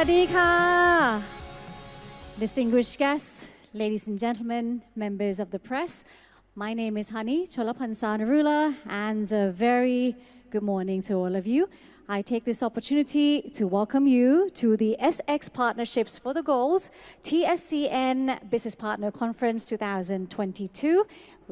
วัสดีค่ะ Distinguished guests, ladies and gentlemen, members of the press. My name is Hani Cholapansanarula, and a very good morning to all of you. I take this opportunity to welcome you to the SX Partnerships for the Goals TSCN Business Partner Conference 2022.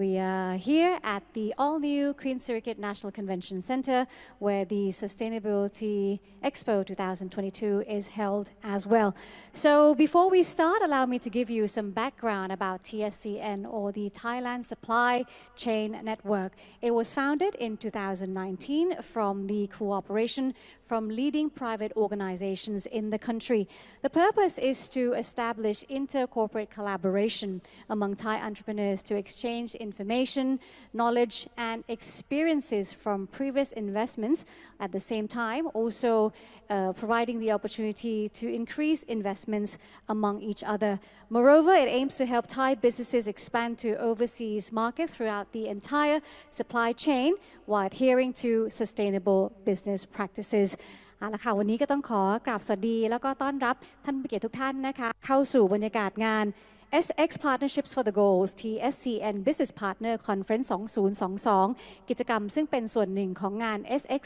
We are here at the all-new Queen Circuit National Convention Center, where the Sustainability Expo 2022 is held as well. So before we start, allow me to give you some background about TSCN, or the Thailand Supply Chain Network. It was founded in 2019 from the cooperation from leading private organizations in the country. The purpose is to establish inter-corporate collaboration among Thai entrepreneurs to exchange information, knowledge, and experiences from previous investments. At the same time, also providing the opportunity to increase investments among each other. Moreover, it aims to help Thai businesses expand to overseas markets throughout the entire supply chain while adhering to sustainable business practices. เอาละค่ะวันนี้ก็ต้องขอกราบสวัสดีแล้วก็ต้อนรับท่านผู้เกียรติทุกท่านนะคะเข้าสู่บรรยากาศงาน SX Partnerships for the Goals TSCN Business Partner Conference 2022 กิจกรรมซึ่งเป็นส่วนหนึ่งของงาน SX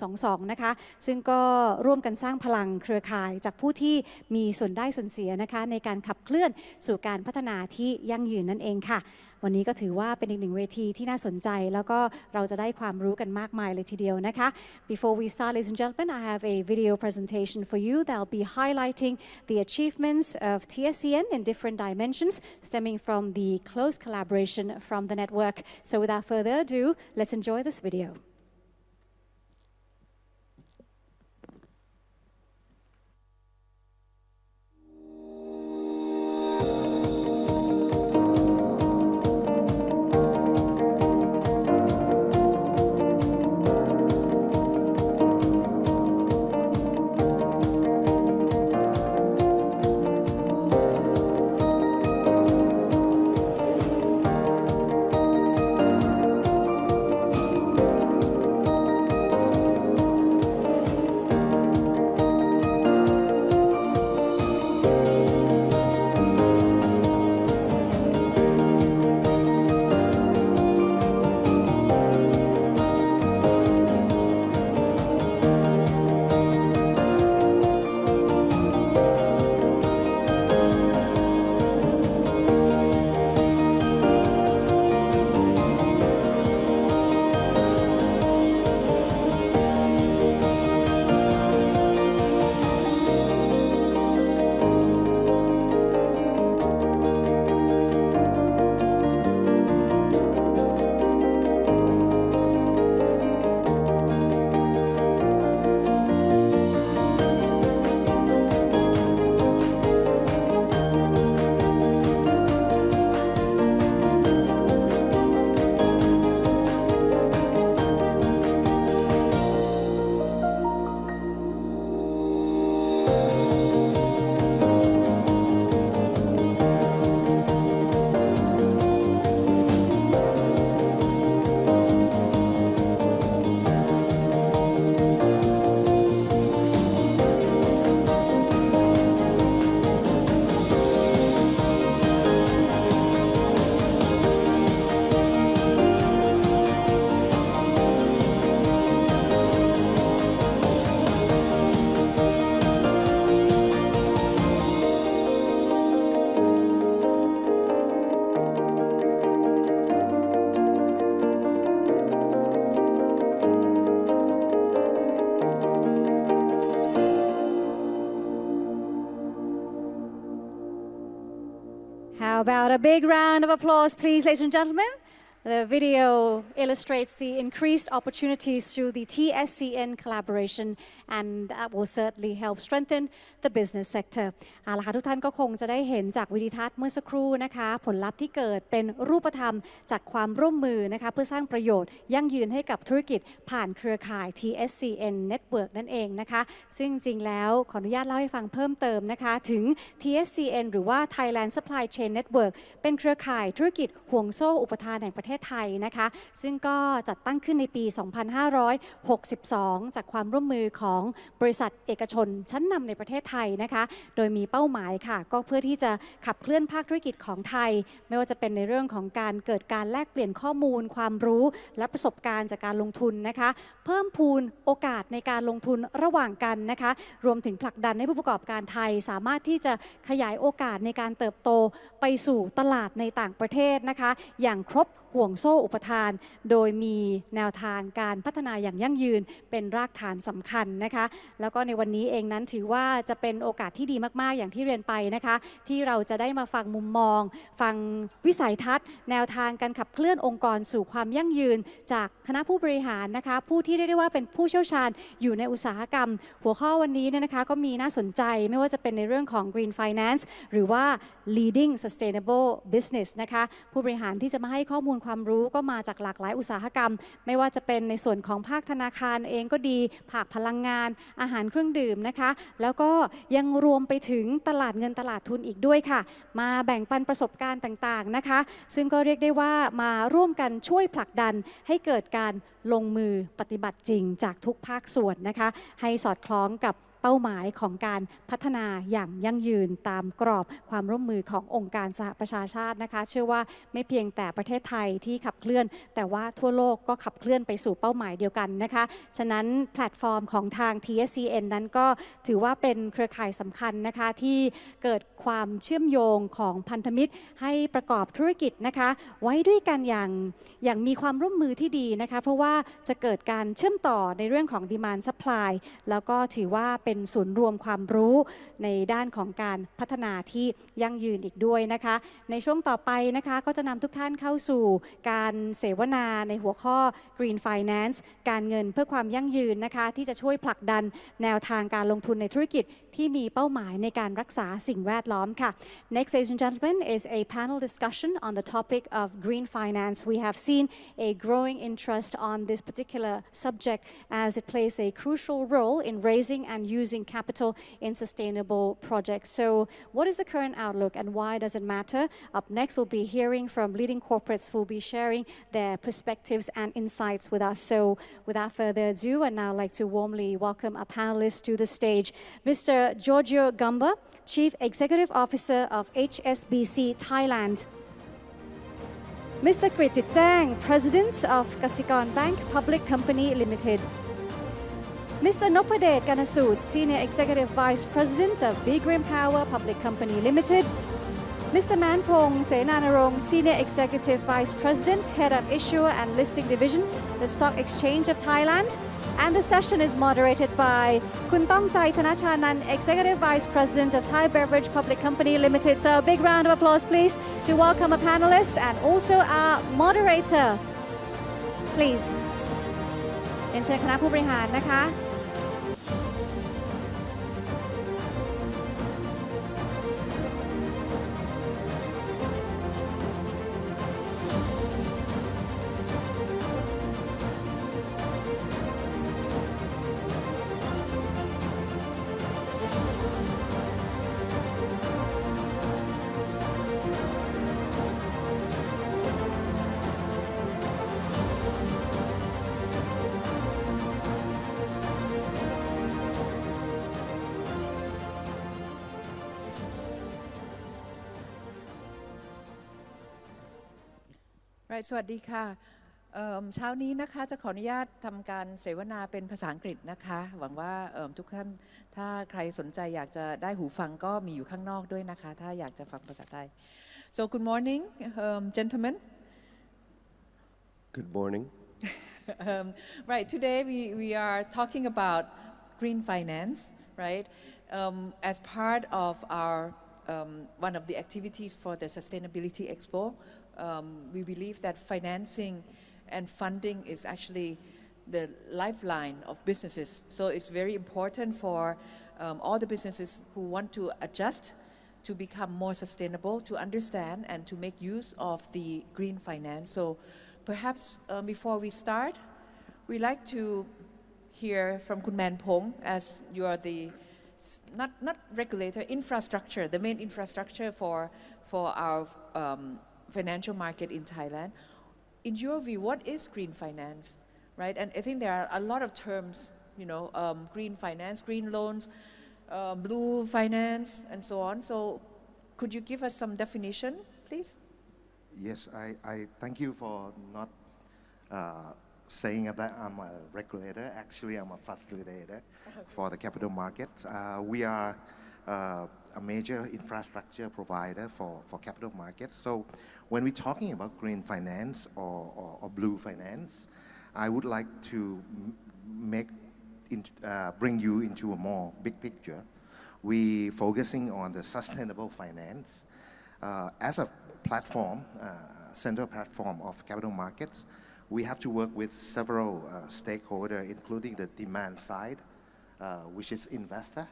2022 นะคะซึ่งก็ร่วมกันสร้างพลังเครือข่ายจากผู้ที่มีส่วนได้ส่วนเสียนะคะในการขับเคลื่อนสู่การพัฒนาที่ยั่งยืนนั่นเองค่ะวันนี้ก็ถือว่าเป็นอีกหนึ่งเวทีที่น่าสนใจแล้วก็เราจะได้ความรู้กันมากมายเลยทีเดียวนะคะ Before we start, ladies and gentlemen, I have a video presentation for you that will be highlighting the achievements of TSCN in different dimensions stemming from the close collaboration from the network. So without further ado, let's enjoy this video. How about a big round of applause, please, ladies and gentlemen? The video illustrates the increased opportunities through the TSCN collaboration, and that will certainly help strengthen the business sector. เอาล่ะค่ะทุกท่านก็คงจะได้เห็นจากวิดีทัศน์เมื่อสักครู่นะคะผลลัพธ์ที่เกิดเป็นรูปธรรมจากความร่วมมือนะคะเพื่อสร้างประโยชน์ยั่งยืนให้กับธุรกิจผ่านเครือข่าย TSCN Network นั่นเองนะคะซึ่งจริงแล้วขออนุญาตเล่าให้ฟังเพิ่มเติมนะคะถึง TSCN หรือว่า Thailand Supply Chain Network เป็นเครือข่ายธุรกิจห่วงโซ่อุปทานแห่งประเทศ ศไทยนะคะซึ่งก็จัดตั้งขึ้นในปี 2562 จากความร่วมมือของบริษัทเอกชนชั้นนำในประเทศไทยนะคะโดยมีเป้าหมายค่ะก็เพื่อที่จะขับเคลื่อนภาคธุรกิจของไทยไม่ว่าจะเป็นในเรื่องของการเกิดการแลกเปลี่ยนข้อมูลความรู้และประสบการณ์จากการลงทุนนะคะเพิ่มพูนโอกาสในการลงทุนระหว่างกันนะคะรวมถึงผลักดันให้ผู้ประกอบการไทยสามารถที่จะขยายโอกาสในการเติบโตไปสู่ตลาดในต่างประเทศนะคะอย่างครบห่วงโซ่อุปทานโดยมีแนวทางการพัฒนาอย่างยั่งยืนเป็นรากฐานสำคัญนะคะแล้วก็ในวันนี้เองนั้นถือว่าจะเป็นโอกาสที่ดีมากๆอย่างที่เรียนไปนะคะที่เราจะได้มาฟังมุมมองฟังวิสัยทัศน์แนวทางการขับเคลื่อนองค์กรสู่ความยั่งยืนจากคณะผู้บริหารนะคะผู้ที่เรียกได้ว่าเป็นผู้เชี่ยวชาญอยู่ในอุตสาหกรรมหัวข้อวันนี้เนี่ยนะคะก็มีน่าสนใจไม่ว่าจะเป็นในเรื่องของ Green Finance หรือว่า Leading Sustainable Business นะคะผู้บริหารที่จะมาให้ข้อมูลความรู้ก็มาจากหลากหลายอุตสาหกรรมไม่ว่าจะเป็นในส่วนของภาคธนาคารเองก็ดีภาคพลังงานอาหารเครื่องดื่มนะคะแล้วก็ยังรวมไปถึงตลาดเงินตลาดทุนอีกด้วยค่ะมาแบ่งปันประสบการณ์ต่างๆนะคะซึ่งก็เรียกได้ว่ามาร่วมกันช่วยผลักดันให้เกิดการลงมือปฏิบัติจริงจากทุกภาคส่วนนะคะให้สอดคล้องกับเป้าหมายของการพัฒนาอย่างยั่งยืนตามกรอบความร่วมมือขององค์การสหประชาชาตินะคะเชื่อว่าไม่เพียงแต่ประเทศไทยที่ขับเคลื่อนแต่ว่าทั่วโลกก็ขับเคลื่อนไปสู่เป้าหมายเดียวกันนะคะฉะนั้นแพลตฟอร์มของทาง TSCN นั้นก็ถือว่าเป็นเครือข่ายสำคัญนะคะที่เกิดความเชื่อมโยงของพันธมิตรให้ประกอบธุรกิจนะคะไว้ด้วยกันอย่างมีความร่วมมือที่ดีนะคะเพราะว่าจะเกิดการเชื่อมต่อในเรื่องของ Demand Supply แล้วก็ถือว่าเป็นศูนย์รวมความรู้ในด้านของการพัฒนาที่ยั่งยืนอีกด้วยนะคะในช่วงต่อไปนะคะก็จะนำทุกท่านเข้าสู่การเสวนาในหัวข้อ Green Finance การเงินเพื่อความยั่งยืนนะคะที่จะช่วยผลักดันแนวทางการลงทุนในธุรกิจที่มีเป้าหมายในการรักษาสิ่งแวดล้อมค่ะ Next, ladies and gentlemen, is a panel discussion on the topic of green finance. We have seen a growing interest on this particular subject as it plays a crucial role in raising and using capital in sustainable projects. So, what is the current outlook and why does it matter? Up next, we'll be hearing from leading corporates who will be sharing their perspectives and insights with us. So, without further ado, I'd now like to warmly welcome our panelists to the stage. Mr. Giorgio Gamba, Chief Executive Officer of HSBC Thailand. Mr. Kritit Jang, President of Kasikorn Bank Public Company Limited. Mr. Nopadet Ganasud, Senior Executive Vice President of Big Green Power Public Company Limited. Mr. Manpong Senanarong, Senior Executive Vice President, Head of Issuer and Listing Division, the Stock Exchange of Thailand. And the session is moderated by Kun Tongchai Thanachanan, Executive Vice President of Thai Beverage Public Company Limited. So a big round of applause, please, to welcome our panelists and also our moderator. Please. เรียนเชิญคณะผู้บริหารนะคะสวัสดีค่ะเช้านี้นะคะจะขออนุญาตทำการเสวนาเป็นภาษาอังกฤษนะคะหวังว่าทุกท่านถ้าใครสนใจอยากจะได้หูฟังก็มีอยู่ข้างนอกด้วยนะคะถ้าอยากจะฟังภาษาไทย So good morning gentlemen Good morning Right today we are talking about green finance right as part of our one of the activities for the Sustainability Expo we believe that financing and funding is actually the lifeline of businesses. So it's very important for all the businesses who want to adjust to become more sustainable, to understand and to make use of the green finance. So perhaps before we start, we'd like to hear from Kun Man Pong as you are the not regulator, infrastructure, the main infrastructure for our financial market in Thailand. in your view, what is green finance, right? And I think there are a lot of terms, green finance, green loans, blue finance, and so on. So could you give us some definition, please? Yes, I thank you for not saying that I'm a regulator. Actually, I'm a facilitator for the capital markets. We are a major infrastructure provider for capital markets. So when we're talking about green finance or blue finance, I would like to bring you into a more big picture. We focusing on the sustainable finance as a platform, central platform of capital markets. We have to work with several stakeholders, including the demand side, which is investor,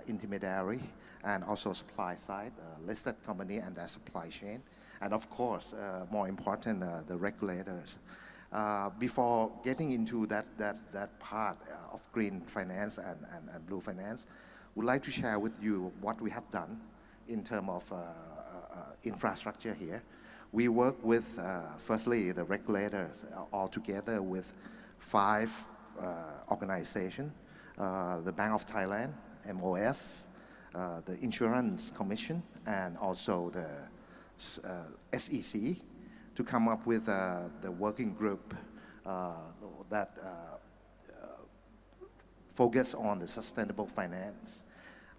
intermediary, and also supply side, listed company and their supply chain, and of course, more important, the regulators. Before getting into that part of green finance and blue finance, we'd like to share with you what we have done in terms of infrastructure here. We work with, firstly, the regulators all together with 5 organizations, the Bank of Thailand, MOF, the Insurance Commission, and also the SEC, to come up with the working group that focus on the sustainable finance.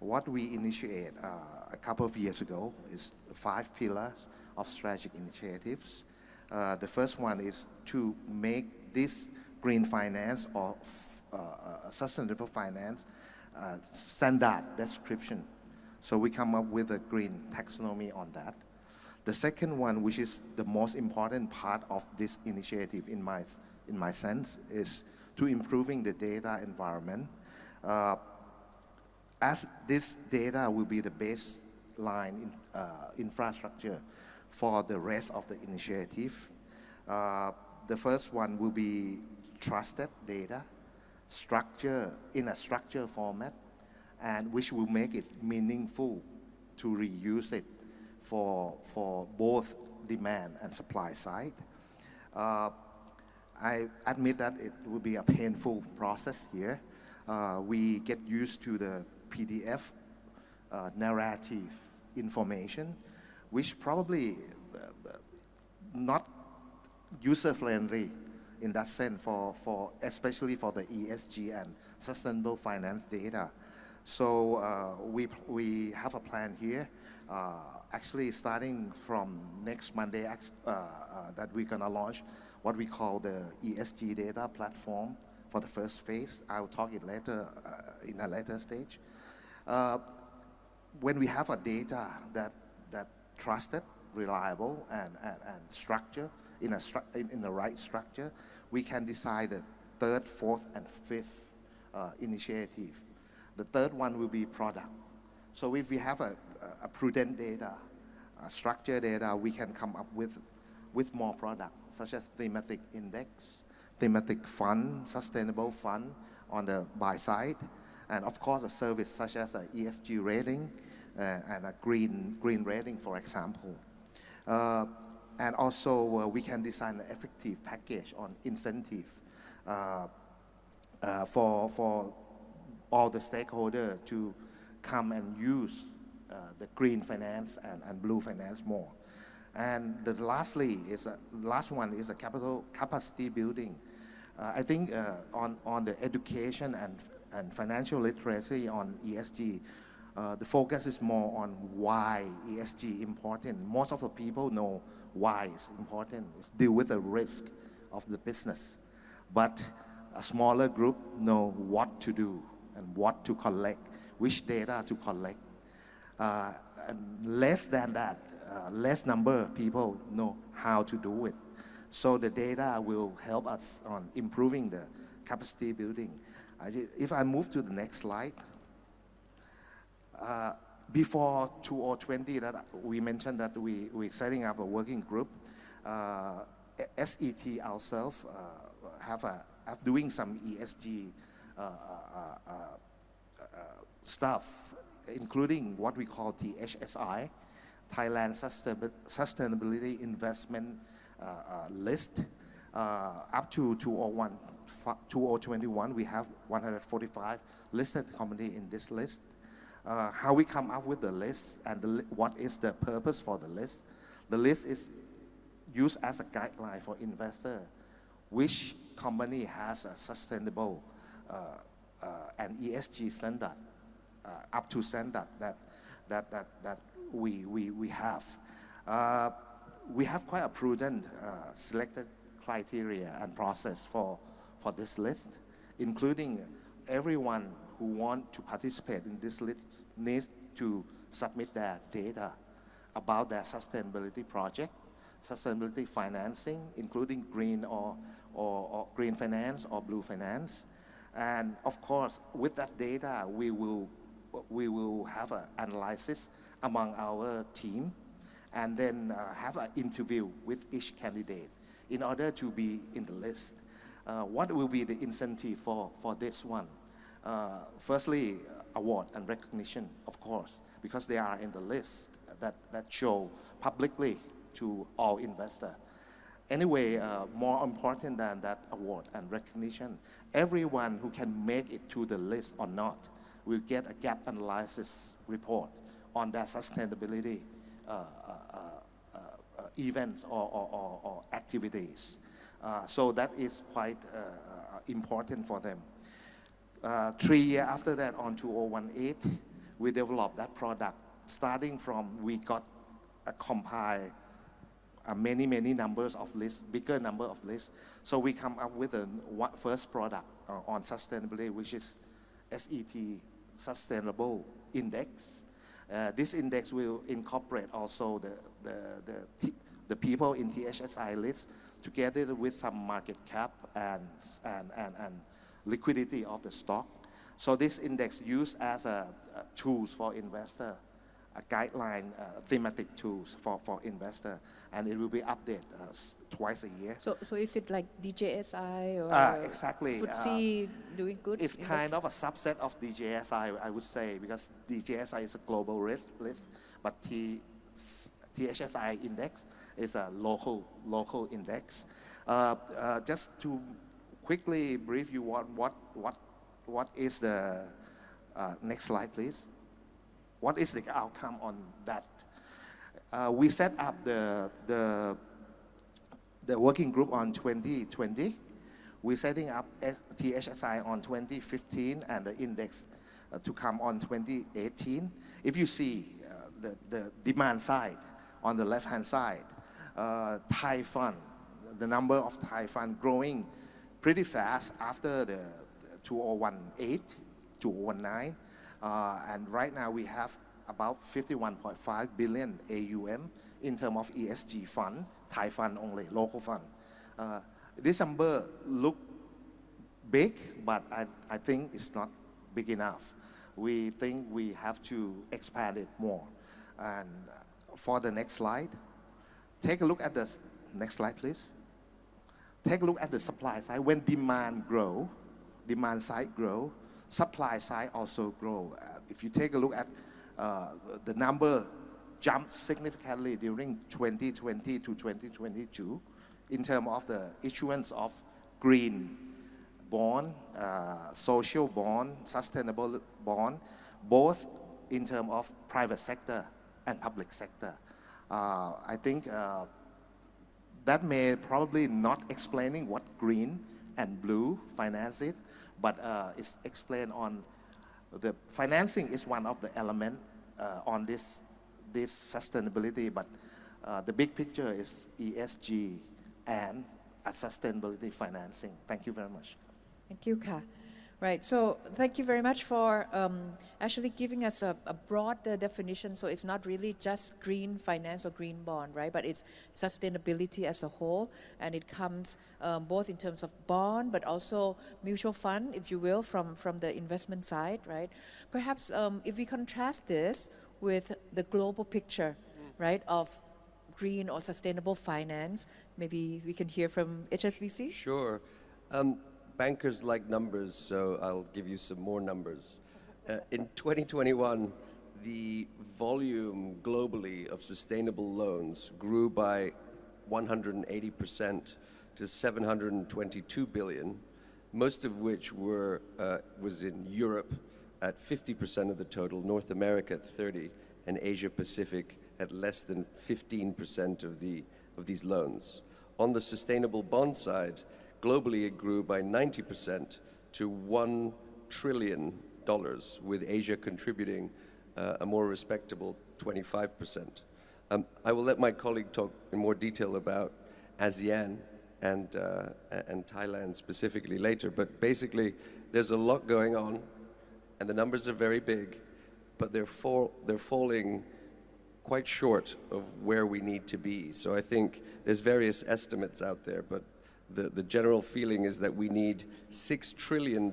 What we initiate a couple of years ago is 5 pillars of strategic initiatives. The first one is to make this green finance or sustainable finance standard description. So we come up with a green taxonomy on that. The second one, which is the most important part of this initiative in my sense, is to improving the data environment. As this data will be the baseline infrastructure for the rest of the initiative, the first one will be trusted data, structure in a structured format, and which will make it meaningful to reuse it for both demand and supply side. I admit that it will be a painful process here. We get used to the PDF narrative information, which probably not user-friendly in that sense especially for the ESG and sustainable finance data. So we have a plan here, actually starting from next Monday that we're gonna launch what we call the ESG data platform for the first phase. I'll talk it later in a later stage. When we have a data that trusted, reliable, and structure in the right structure, we can decide the 3rd, 4th, and 5th initiative. The 3rd one will be product. So if we have a prudent data, a structured data, we can come up with more product, such as thematic index, thematic fund, sustainable fund on the buy side, and of course a service such as a ESG rating and a green rating, for example. And also we can design an effective package on incentive for all the stakeholders to come and use the green finance and blue finance more. And the last one is a capital capacity building. I think on the education and financial literacy on ESG, the focus is more on why ESG important. Most of the people know why it's important. It's deal with the risk of the business. But a smaller group know what to do and what to collect, which data to collect. And less than that, less number of people know how to do it. So the data will help us on improving the capacity building. If I move to the next slide, before 2020, that we mentioned that we're setting up a working group. SET ourselves have doing some ESG stuff, including what we call THSI, Thailand Sustainability Investment list. Up to 2021, we have 145 listed companies in this list. How we come up with the list and what is the purpose for the list? The list is used as a guideline for investor, which company has a sustainable and ESG standard, up to standard that we have. We have quite a prudent selected criteria and process for this list, including everyone who want to participate in this list needs to submit their data about their sustainability project, sustainability financing, including green or green finance or blue finance. And of course, with that data, we will have an analysis among our team and then have an interview with each candidate in order to be in the list. What will be the incentive for this one? Firstly, award and recognition, of course, because they are in the list that show publicly to all investors. Anyway, more important than that award and recognition, everyone who can make it to the list or not will get a gap analysis report on their sustainability events or activities. So that is quite important for them. 3 years after that, on 2018, we developed that product. Starting from, we got a compile many numbers of lists, bigger number of lists. So we come up with a first product on sustainability, which is SET Sustainable Index. This index will incorporate also the people in THSI list together with some market cap and liquidity of the stock. So this index used as a tools for investor, a guideline, thematic tools for investor, and it will be updated twice a year. So is it like DJSI or exactly. FTSE doing good? It's kind of a subset of DJSI, I would say, because DJSI is a global list, but THSI index is a local index. Just to quickly brief you on what is the next slide, please. What is the outcome on that? We set up the working group on 2020. We're setting up THSI on 2015 and the index to come on 2018. If you see the demand side on the left-hand side, Thai fund, the number of Thai fund growing pretty fast after the 2018, 2019. And right now we have about 51.5 billion AUM in terms of ESG fund, Thai fund only, local fund. This number look big, but I think it's not big enough. We think we have to expand it more. And for the next slide, take a look at the next slide, please. Take a look at the supply side. When demand side grow, supply side also grow. If you take a look at the number jumped significantly during 2020 to 2022 in terms of the issuance of green bond, social bond, sustainable bond, both in terms of private sector and public sector. I think that may probably not explaining what green and blue finance is, but it's explained on the financing is one of the elements on this sustainability, but the big picture is ESG and sustainability financing. Thank you very much. Thank you, Ka. Right, so thank you very much for actually giving us a broader definition. So it's not really just green finance or green bond, right? But it's sustainability as a whole, and it comes both in terms of bond, but also mutual fund, if you will, from the investment side, right? Perhaps if we contrast this with the global picture, right, of green or sustainable finance, maybe we can hear from HSBC? Sure. Bankers like numbers, so I'll give you some more numbers. In 2021, the volume globally of sustainable loans grew by 180% to 722 billion, most of which was in Europe at 50% of the total, North America at 30%, and Asia Pacific at less than 15% of these loans. On the sustainable bond side, globally it grew by 90% to $1 trillion, with Asia contributing a more respectable 25%. I will let my colleague talk in more detail about ASEAN and Thailand specifically later, but basically there's a lot going on and the numbers are very big, but they're falling quite short of where we need to be. So I think there's various estimates out there, but the general feeling is that we need $6 trillion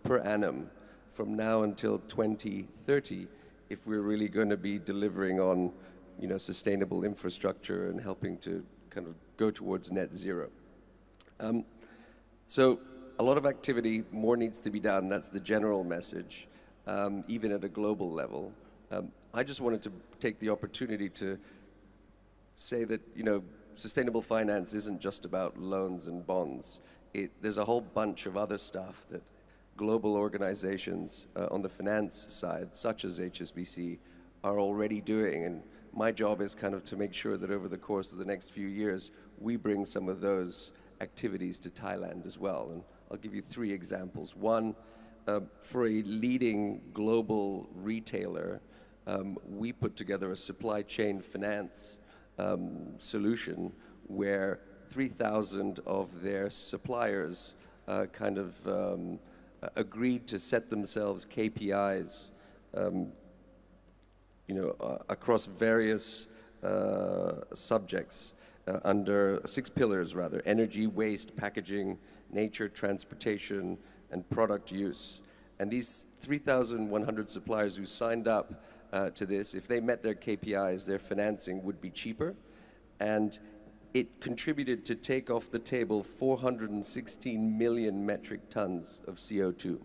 per annum from now until 2030 if we're really going to be delivering on, sustainable infrastructure and helping to kind of go towards net zero. So a lot of activity, more needs to be done. That's the general message, even at a global level. I just wanted to take the opportunity to say that, sustainable finance isn't just about loans and bonds. There's a whole bunch of other stuff that global organizations on the finance side, such as HSBC, are already doing. And my job is kind of to make sure that over the course of the next few years, we bring some of those activities to Thailand as well. And I'll give you 3 examples. One, for a leading global retailer, we put together a supply chain finance solution where 3,000 of their suppliers agreed to set themselves KPIs, across various subjects under 6 pillars rather: energy, waste, packaging, nature, transportation, and product use. And these 3,100 suppliers who signed up to this, if they met their KPIs, their financing would be cheaper, and it contributed to take off the table 416 million metric tons of CO2.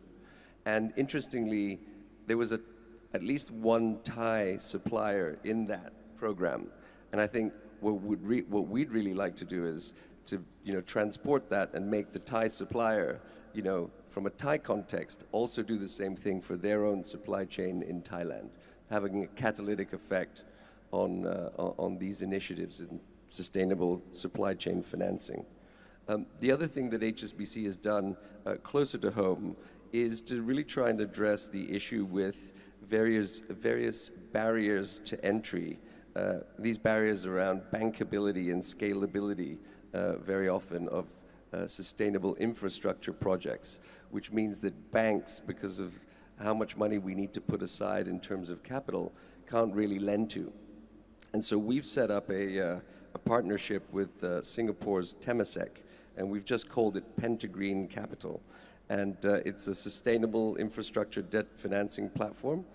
And interestingly, there was at least one Thai supplier in that program. And I think what we'd really like to do is to transport that and make the Thai supplier, from a Thai context, also do the same thing for their own supply chain in Thailand, having a catalytic effect on these initiatives in sustainable supply chain financing. The other thing that HSBC has done closer to home is to really try and address the issue with various barriers to entry. These barriers around bankability and scalability very often of sustainable infrastructure projects, which means that banks, because of how much money we need to put aside in terms of capital, can't really lend to. And so we've set up a partnership with Singapore's Temasek, and we've just called it Pentagreen Capital. And it's a sustainable infrastructure debt financing platform,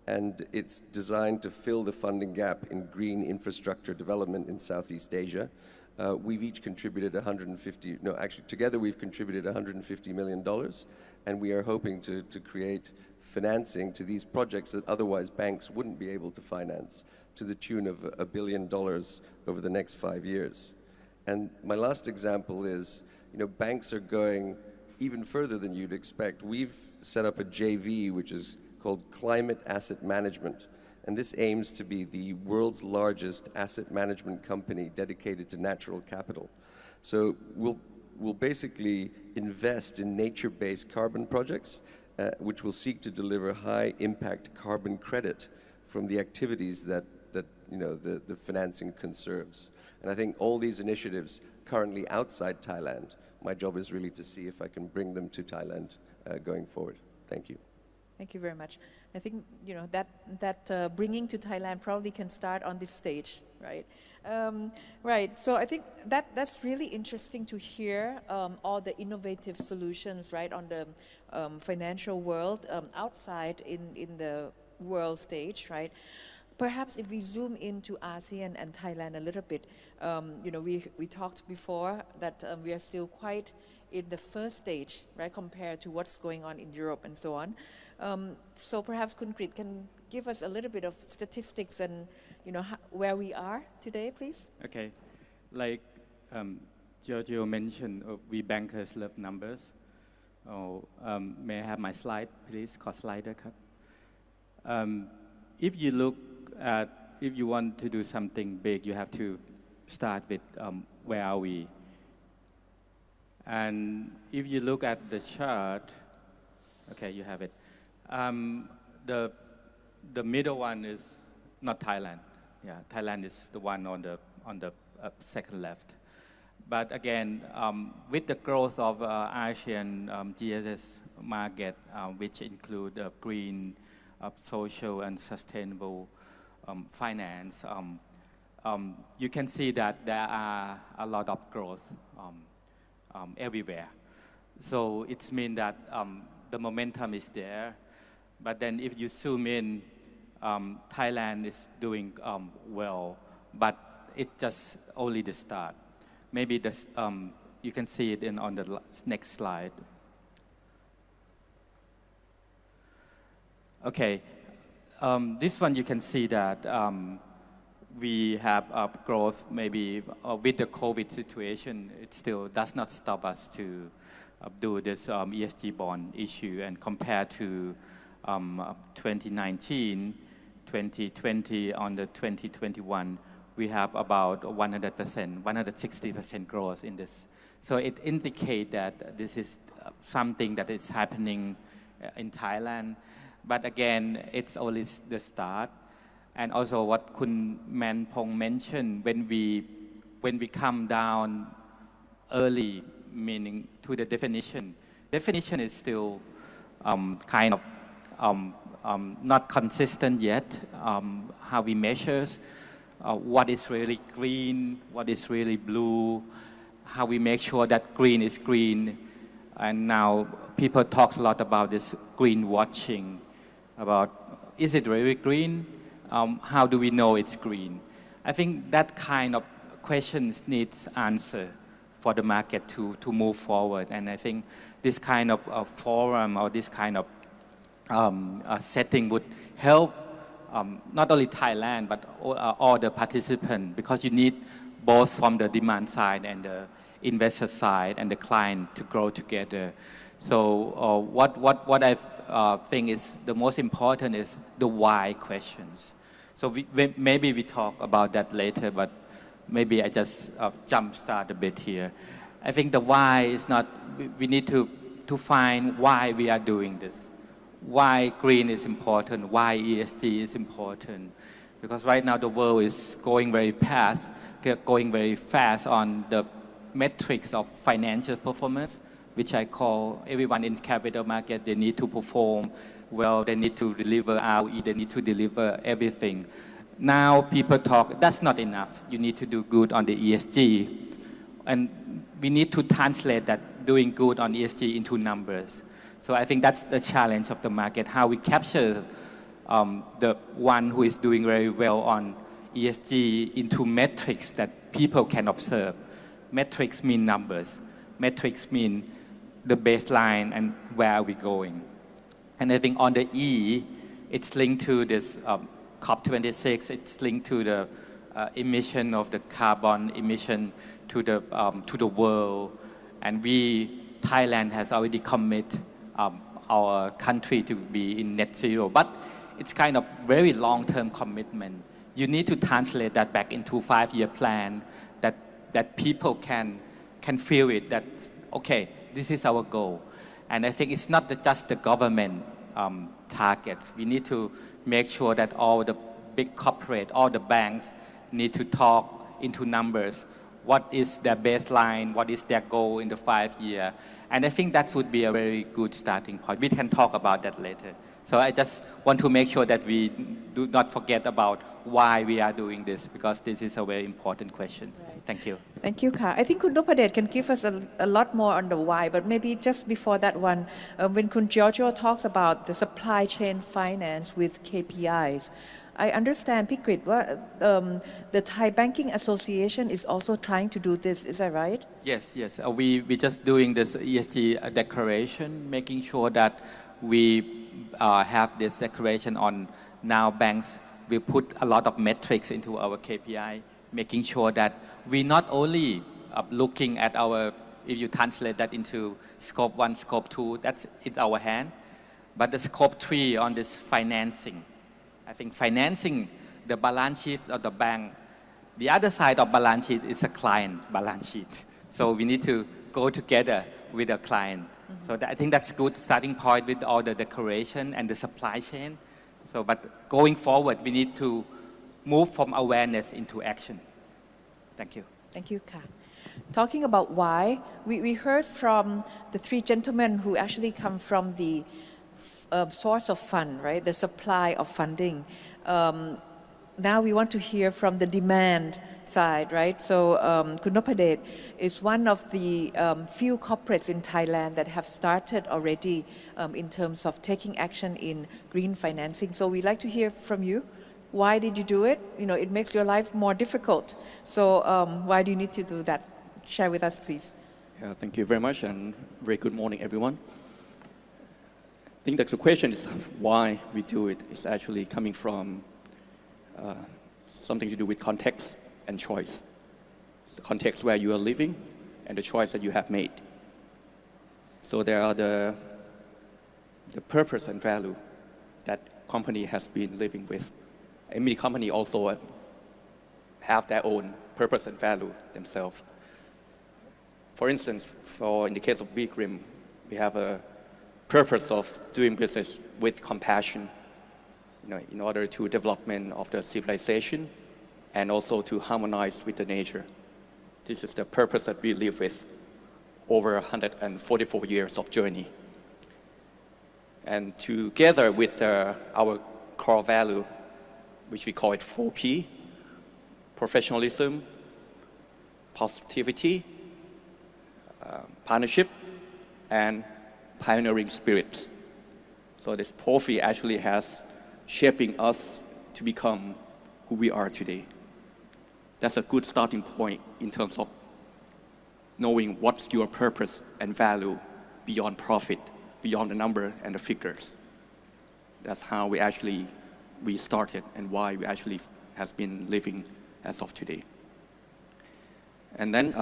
and it's designed to fill the funding gap in green infrastructure development in Southeast Asia. We've each contributed together we've contributed $150 million, and we are hoping to create financing to these projects that otherwise banks wouldn't be able to finance, to the tune of $1 billion over the next 5 years. And my last example is, banks are going even further than you'd expect. We've set up a JV, which is called Climate Asset Management, and this aims to be the world's largest asset management company dedicated to natural capital. So we'll basically invest in nature-based carbon projects, which will seek to deliver high-impact carbon credit from the activities that the financing conserves. And I think all these initiatives currently outside Thailand, my job is really to see if I can bring them to Thailand going forward. Thank you. Thank you very much. I think that bringing to Thailand probably can start on this stage, right? Right. So I think that's really interesting to hear all the innovative solutions, right, on the financial world outside in the world stage, right? Perhaps if we zoom into ASEAN and Thailand a little bit, we talked before that we are still quite in the first stage, right, compared to what's going on in Europe and so on. So perhaps Kunkrit can give us a little bit of statistics and where we are today, please. Okay. like Giorgio mentioned, we bankers love numbers. Oh, may I have my slide, please? Slider, if you look at, if you want to do something big, you have to start with where are we? And if you look at the chart, okay, you have it. The middle one is not Thailand. Yeah, Thailand is the one on the second left. But again, with the growth of Asian GSS market, which include green, social, and sustainable finance, you can see that there are a lot of growth everywhere. So it means that the momentum is there. But then if you zoom in, Thailand is doing well, but it's just only the start. Maybe this, you can see it on the next slide. Okay, this one you can see that we have growth maybe with the COVID situation. It still does not stop us to do this ESG bond issue, and compared to 2019, 2020 on the 2021, we have about 100%, 160% growth in this. So it indicates that this is something that is happening in Thailand. But again, it's only the start. And also what Kun Manpong mentioned, when we come down early, meaning to the definition is still kind of not consistent yet. How we measure what is really green, what is really blue, how we make sure that green is green. And now people talk a lot about this green watching, about is it really green? How do we know it's green? I think that kind of questions needs answer for the market to move forward. And I think this kind of forum or this kind of setting would help not only Thailand, but all the participants, because you need both from the demand side and the investor side and the client to grow together. So what I think is the most important is the why questions. So maybe we talk about that later, but maybe I just jump start a bit here. I think the why is not, we need to find why we are doing this. Why green is important, why ESG is important. Because right now the world is going very fast on the metrics of financial performance, which I call everyone in capital market, they need to perform well, they need to deliver ROE, they need to deliver everything. Now people talk, that's not enough. You need to do good on the ESG. And we need to translate that doing good on ESG into numbers. So I think that's the challenge of the market, how we capture the one who is doing very well on ESG into metrics that people can observe. Metrics mean numbers. Metrics mean the baseline and where are we going. And I think on the E, it's linked to this COP26, it's linked to the emission of the carbon emission to the world. And Thailand has already committed our country to be in net zero, but it's kind of very long-term commitment. You need to translate that back into 5-year plan that people can feel it, that, okay, this is our goal. And I think it's not just the government targets. We need to make sure that all the big corporate, all the banks need to talk into numbers. What is their baseline? What is their goal in the 5-year? And I think that would be a very good starting point. We can talk about that later. So I just want to make sure that we do not forget about why we are doing this, because this is a very important question. Right. Thank you. Thank you, Ka. I think Kun Nopadet can give us a lot more on the why, but maybe just before that one, when Kun Giorgio talks about the supply chain finance with KPIs, I understand, Pikrit, the Thai Banking Association is also trying to do this. Is that right? Yes. We just doing this ESG declaration, making sure that we have this declaration on now banks will put a lot of metrics into our KPI making sure that we not only looking at our, if you translate that into scope 1, scope 2, that's in our hand, but the scope 3 on this financing. I think financing the balance sheet of the bank, the other side of balance sheet is a client balance sheet. So we need to go together with the client. So I think that's good starting point with all the decoration and the supply chain. So, but going forward, we need to move from awareness into action. Thank you. Thank you, Ka. Talking about why, we heard from the three gentlemen who actually come from the source of fund, right? The supply of funding. Now we want to hear from the demand side, right? So Kun Nopadet is one of the few corporates in Thailand that have started already in terms of taking action in green financing. So we'd like to hear from you. Why did you do it? You know, it makes your life more difficult. So why do you need to do that? Share with us, please. Yeah, thank you very much, and very good morning, everyone. I think that the question is why we do it is actually coming from something to do with context and choice. The context where you are living and the choice that you have made. So there are the purpose and value that company has been living with. And many companies also have their own purpose and value themselves. For instance, in the case of Big Rim, we have a purpose of doing business with compassion, in order to development of the civilization and also to harmonize with the nature. This is the purpose that we live with over 144 years of journey. And together with our core value, which we call it 4P, professionalism, positivity, partnership, and pioneering spirits. So this 4P actually has shaping us to become who we are today. That's a good starting point in terms of knowing what's your purpose and value beyond profit, beyond the number and the figures. That's how we started and why we actually has been living as of today. And then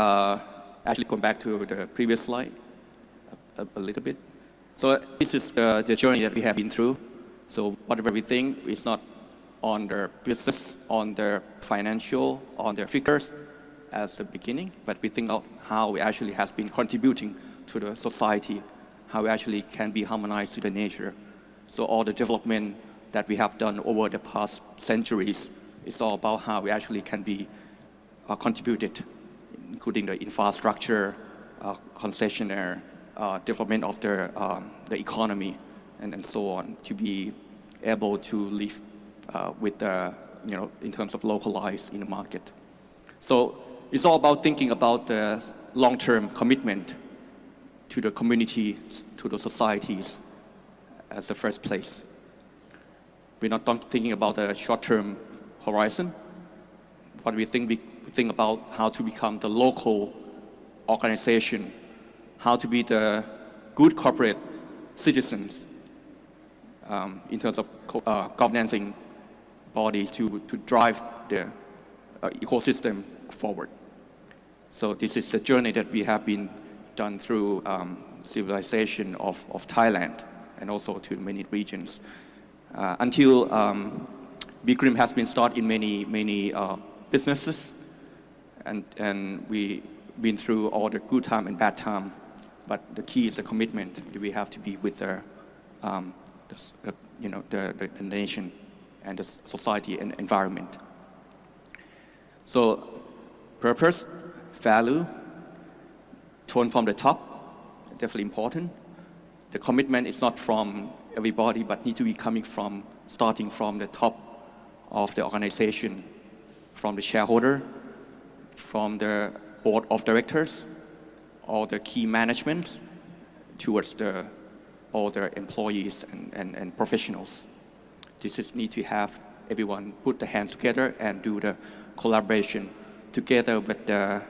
actually going back to the previous slide a little bit. So this is the journey that we have been through. So whatever we think is not on the business, on the financial, on the figures as the beginning, but we think of how we actually has been contributing to the society, how we actually can be harmonized to the nature. So all the development that we have done over the past centuries is all about how we actually can be contributed, including the infrastructure, concessionaire, development of the economy, and so on, to be able to live with in terms of localized in the market. So it's all about thinking about the long-term commitment to the community, to the societies as the first place. We're not thinking about the short-term horizon, but we think about how to become the local organization, how to be the good corporate citizens in terms of governing body to drive the ecosystem forward. So this is the journey that we have been done through civilization of Thailand and also to many regions until Big Rim has been started in many businesses, and we been through all the good time and bad time. But the key is the commitment that we have to be with the nation and the society and environment. So purpose, value, tone from the top, definitely important. The commitment is not from everybody, but need to be starting from the top of the organization, from the shareholder, from the board of directors, all the key management towards all the employees and professionals. This is need to have everyone put the hands together and do the collaboration together with the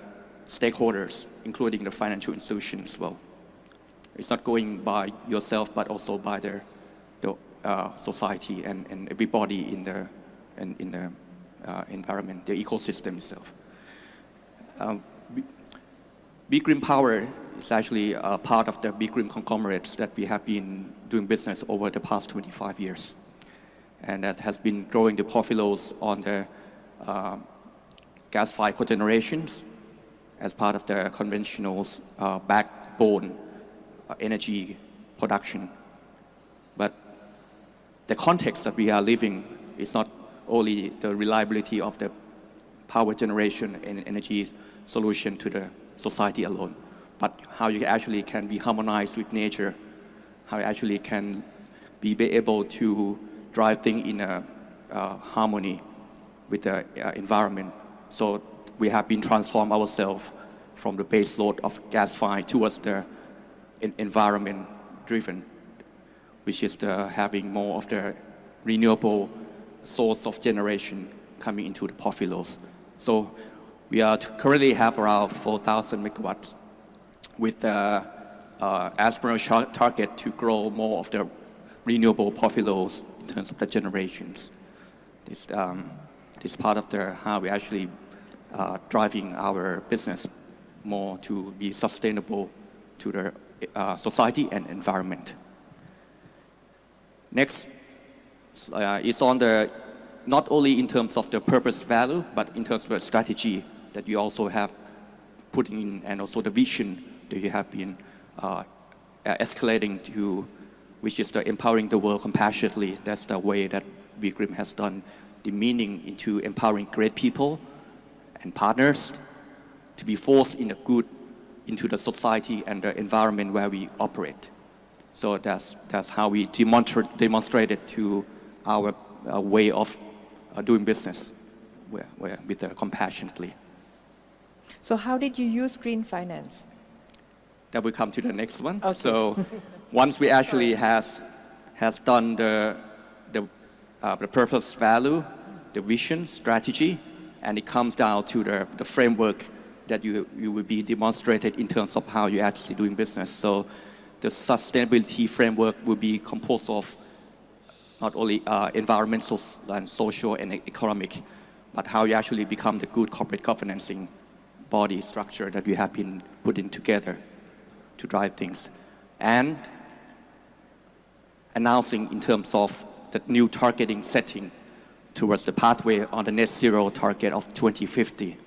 stakeholders, including the financial institutions as well. It's not going by yourself, but also by the society and everybody in the environment, the ecosystem itself. Big Green Power is actually a part of the Big Green conglomerates that we have been doing business over the past 25 years. And that has been growing the portfolios on the gas-fired cogenerations as part of the conventional backbone energy production. But the context that we are living is not only the reliability of the power generation and energy solution to the society alone, but how you actually can be harmonized with nature, how you actually can be able to drive things in a harmony with the environment. So we have been transformed ourselves from the base load of gas-fired towards the environment driven, which is having more of the renewable source of generation coming into the portfolios. So we currently have around 4,000 megawatts with the aspirational target to grow more of the renewable portfolios in terms of the generations. This part of how we actually driving our business more to be sustainable to the society and environment. Next is on not only in terms of the purpose value, but in terms of the strategy that you also have put in, and also the vision that you have been escalating to, which is the empowering the world compassionately. That's the way that Big Green has done the meaning into empowering great people and partners to be forced in a good into the society and the environment where we operate. So that's how we demonstrated to our way of doing business with compassionately. So how did you use green finance? That will come to the next one. Okay. So once we actually has done the purpose value, the vision, strategy, and it comes down to the framework that you will be demonstrated in terms of how you're actually doing business. So the sustainability framework will be composed of not only environmental and social and economic, but how you actually become the good corporate governancing body structure that we have been putting together to drive things. And announcing in terms of the new targeting setting towards the pathway on the net zero target of 2050,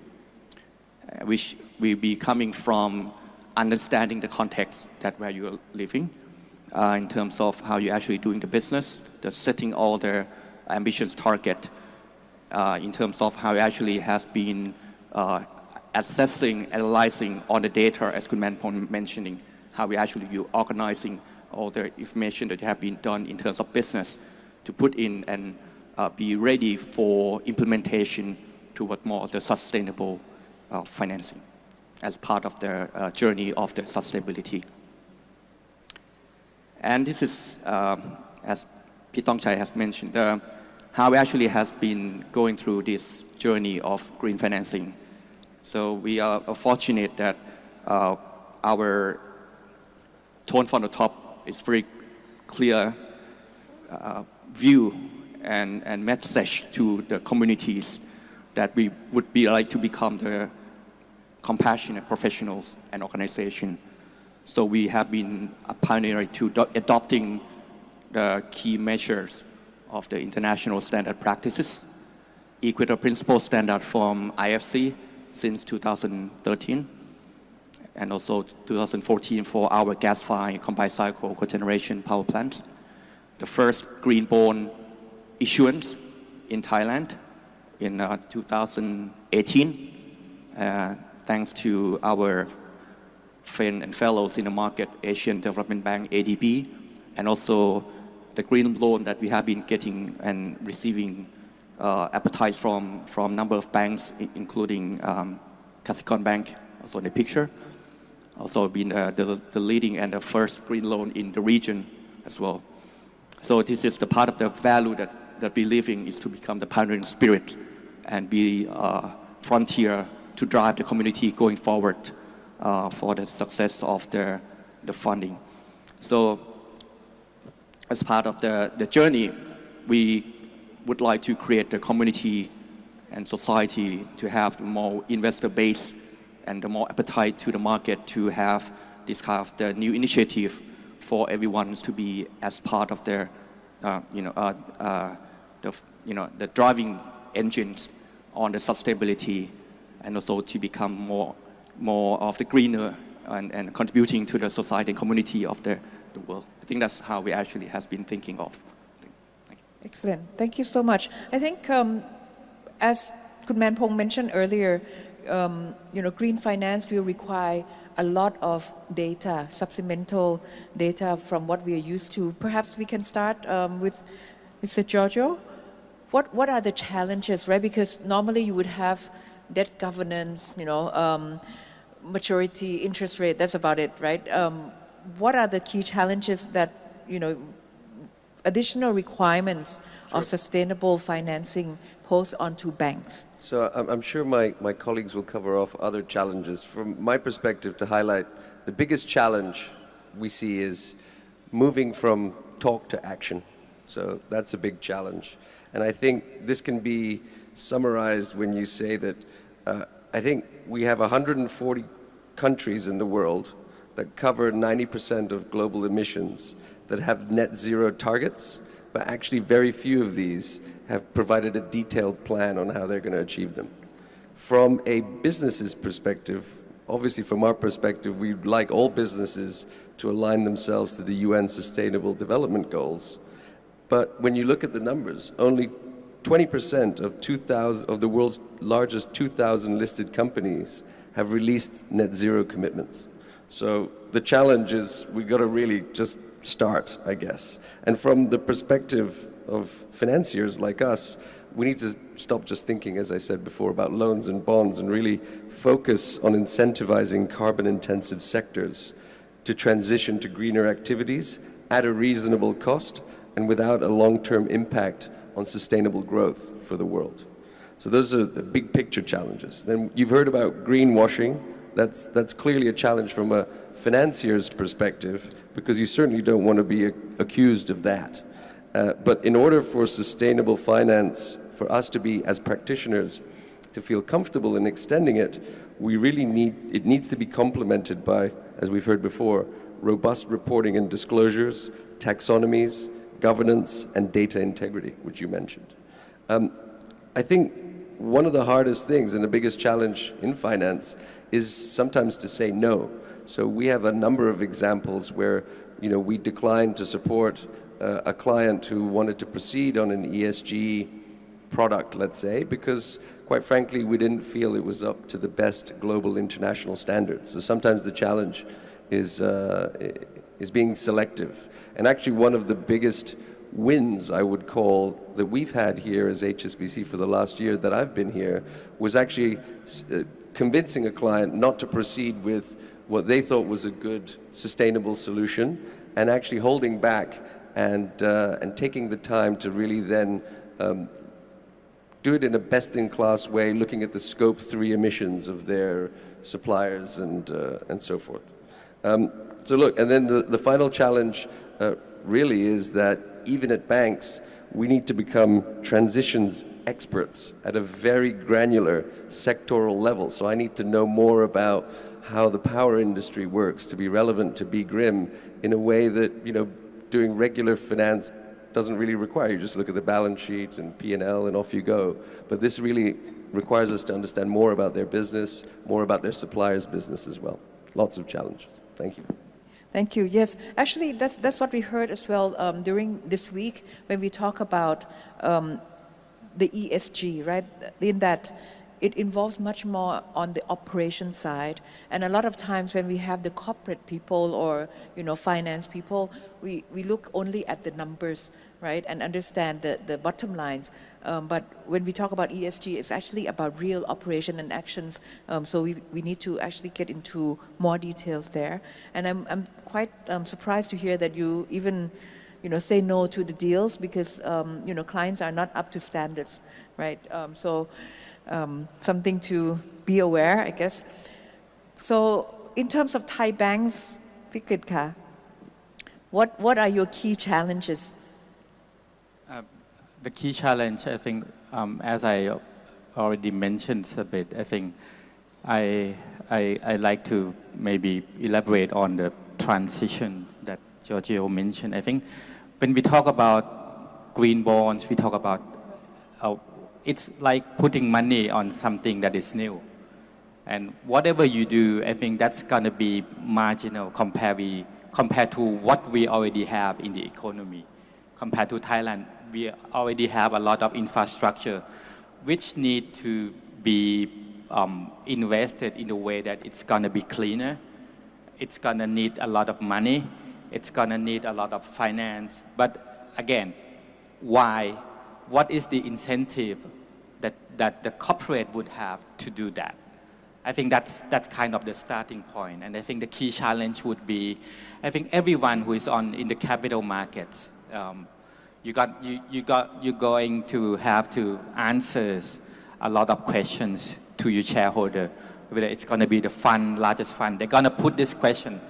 which will be coming from understanding the context that where you're living, in terms of how you're actually doing the business, the setting all the ambitious target, in terms of how it actually has been assessing, analyzing on the data, as Kunman mentioning, how we actually you organizing all the information that have been done in terms of business to put in and be ready for implementation toward more of the sustainable financing as part of the journey of the sustainability. And this is, as Pitong Chai has mentioned, how we actually has been going through this journey of green financing. So we are fortunate that our tone from the top is very clear view and message to the communities that we would be like to become the compassionate professionals and organization. So we have been a pioneer to adopting the key measures of the international standard practices, Equator Principle Standard from IFC since 2013, and also 2014 for our gas-fired combined cycle cogeneration power plants. The first green bond issuance in Thailand in 2018, thanks to our friends and fellows in the market, Asian Development Bank, ADB, and also the green loan that we have been getting and receiving appetite from a number of banks, including Kasikorn Bank, also in the picture. Also been the leading and the first green loan in the region as well. So this is the part of the value that we live in, is to become the pioneering spirit and be frontier to drive the community going forward for the success of the funding. So as part of the journey, we would like to create the community and society to have more investor base and the more appetite to the market to have this kind of the new initiative for everyone to be as part of their, the driving engines on the sustainability, and also to become more of the greener and contributing to the society and community of the world. I think that's how we actually has been thinking of. Thank you. Excellent. Thank you so much. I think as Khun Manpong mentioned earlier, green finance will require a lot of data, supplemental data from what we are used to. Perhaps we can start with Mr. Giorgio. What are the challenges, right? Because normally you would have debt governance, maturity, interest rate, that's about it, right? What are the key challenges that, additional requirements of sustainable financing pose onto banks? So I'm sure my colleagues will cover off other challenges. From my perspective, to highlight, the biggest challenge we see is moving from talk to action. So that's a big challenge. And I think this can be summarized when you say that I think we have 140 countries in the world that cover 90% of global emissions that have net zero targets, but actually very few of these have provided a detailed plan on how they're going to achieve them. From a business's perspective, obviously from our perspective, we'd like all businesses to align themselves to the UN Sustainable Development Goals. But when you look at the numbers, only 20% of the world's largest 2,000 listed companies have released net zero commitments. So the challenge is we've got to really just start, I guess. And from the perspective of financiers like us, we need to stop just thinking, as I said before, about loans and bonds and really focus on incentivizing carbon-intensive sectors to transition to greener activities at a reasonable cost and without a long-term impact on sustainable growth for the world. So those are the big picture challenges. Then you've heard about greenwashing. That's clearly a challenge from a financier's perspective, because you certainly don't want to be accused of that. But in order for sustainable finance, for us to be, as practitioners, to feel comfortable in extending it, it needs to be complemented by, as we've heard before, robust reporting and disclosures, taxonomies, governance, and data integrity, which you mentioned. I think one of the hardest things and the biggest challenge in finance is sometimes to say no. So we have a number of examples where, we declined to support a client who wanted to proceed on an ESG product, let's say, because quite frankly, we didn't feel it was up to the best global international standards. So sometimes the challenge is being selective. And actually one of the biggest wins, I would call, that we've had here as HSBC for the last year that I've been here was actually convincing a client not to proceed with what they thought was a good sustainable solution, and actually holding back and taking the time to really then do it in a best-in-class way, looking at the Scope 3 emissions of their suppliers and so forth. So look, and then the final challenge really is that even at banks, we need to become transitions experts at a very granular sectoral level. So I need to know more about how the power industry works to be relevant to BGRIM in a way that, doing regular finance doesn't really require. You just look at the balance sheet and P&L and off you go. But this really requires us to understand more about their business, more about their suppliers' business as well. Lots of challenges. Thank you. Thank you. Yes, actually, that's what we heard as well during this week when we talk about the ESG, right? In that it involves much more on the operation side, and a lot of times when we have the corporate people or finance people, we look only at the numbers, right, and understand the bottom lines. But when we talk about ESG, it's actually about real operation and actions. So we need to actually get into more details there. And I'm quite surprised to hear that you even say no to the deals because clients are not up to standards, right? So something to be aware, I guess. So in terms of Thai banks, Vikrit ka, what are your key challenges? The key challenge, I think, as I already mentioned a bit. I think I like to maybe elaborate on the transition that Giorgio mentioned. I think when we talk about green bonds, we talk about it's like putting money on something that is new. And whatever you do, I think that's going to be marginal compared to what we already have in the economy. Compared to Thailand, we already have a lot of infrastructure which need to be invested in a way that it's going to be cleaner. It's going to need a lot of money. It's going to need a lot of finance. But again, why? What is the incentive that the corporate would have to do that? I think that's kind of the starting point. And I think the key challenge would be, I think everyone who is in the capital markets, you're going to have to answer a lot of questions to your shareholder, whether it's going to be the fund, largest fund. They're going to put this question.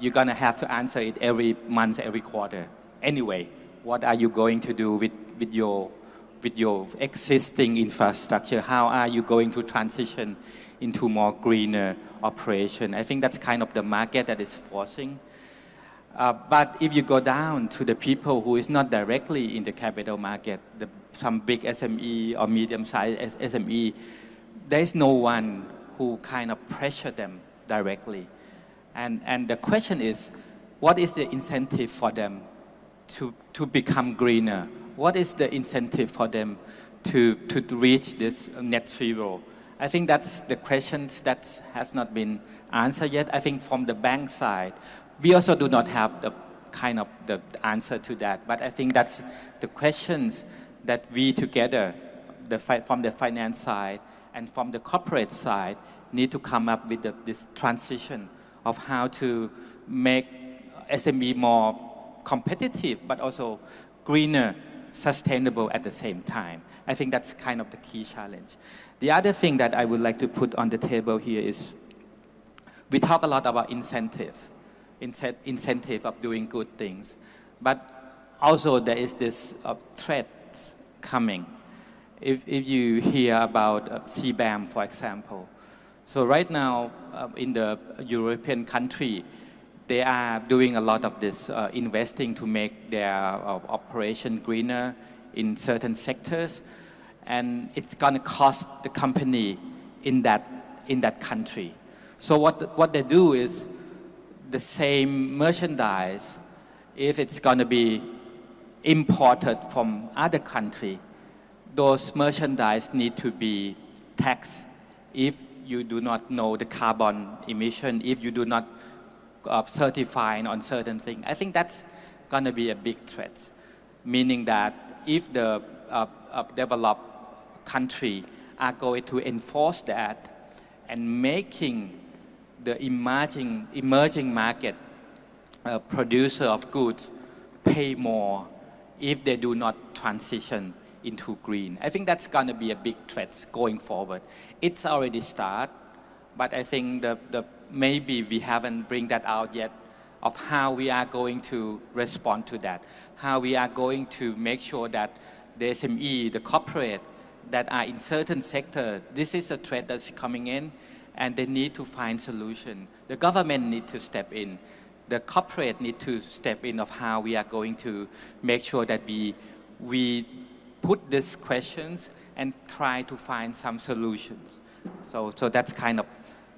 You're going to have to answer it every month, every quarter. Anyway, what are you going to do with your existing infrastructure? How are you going to transition into more greener operation? I think that's kind of the market that is forcing. But if you go down to the people who is not directly in the capital market, some big SME or medium-sized SME, there is no one who kind of pressure them directly. And the question is, what is the incentive for them to become greener? What is the incentive for them to reach this net zero? I think that's the question that has not been answered yet. I think from the bank side, we also do not have the answer to that. But I think that's the questions that we together, from the finance side and from the corporate side, need to come up with this transition of how to make SME more competitive, but also greener, sustainable at the same time. I think that's kind of the key challenge. The other thing that I would like to put on the table here is we talk a lot about incentive of doing good things, but also there is this threat coming. If you hear about CBAM, for example, so right now in the European country, they are doing a lot of this investing to make their operation greener in certain sectors, and it's going to cost the company in that country. So what they do is the same merchandise, if it's going to be imported from other country, those merchandise need to be taxed if you do not know the carbon emission, if you do not certify on certain things. I think that's going to be a big threat, meaning that if the developed country are going to enforce that and making the emerging market producer of goods pay more if they do not transition into green. I think that's going to be a big threat going forward. It's already started, but I think maybe we haven't bring that out yet of how we are going to respond to that, how we are going to make sure that the SME, the corporate that are in certain sector, this is a threat that's coming in and they need to find solution. The government need to step in. The corporate need to step in of how we are going to make sure that we put these questions and try to find some solutions. So that's kind of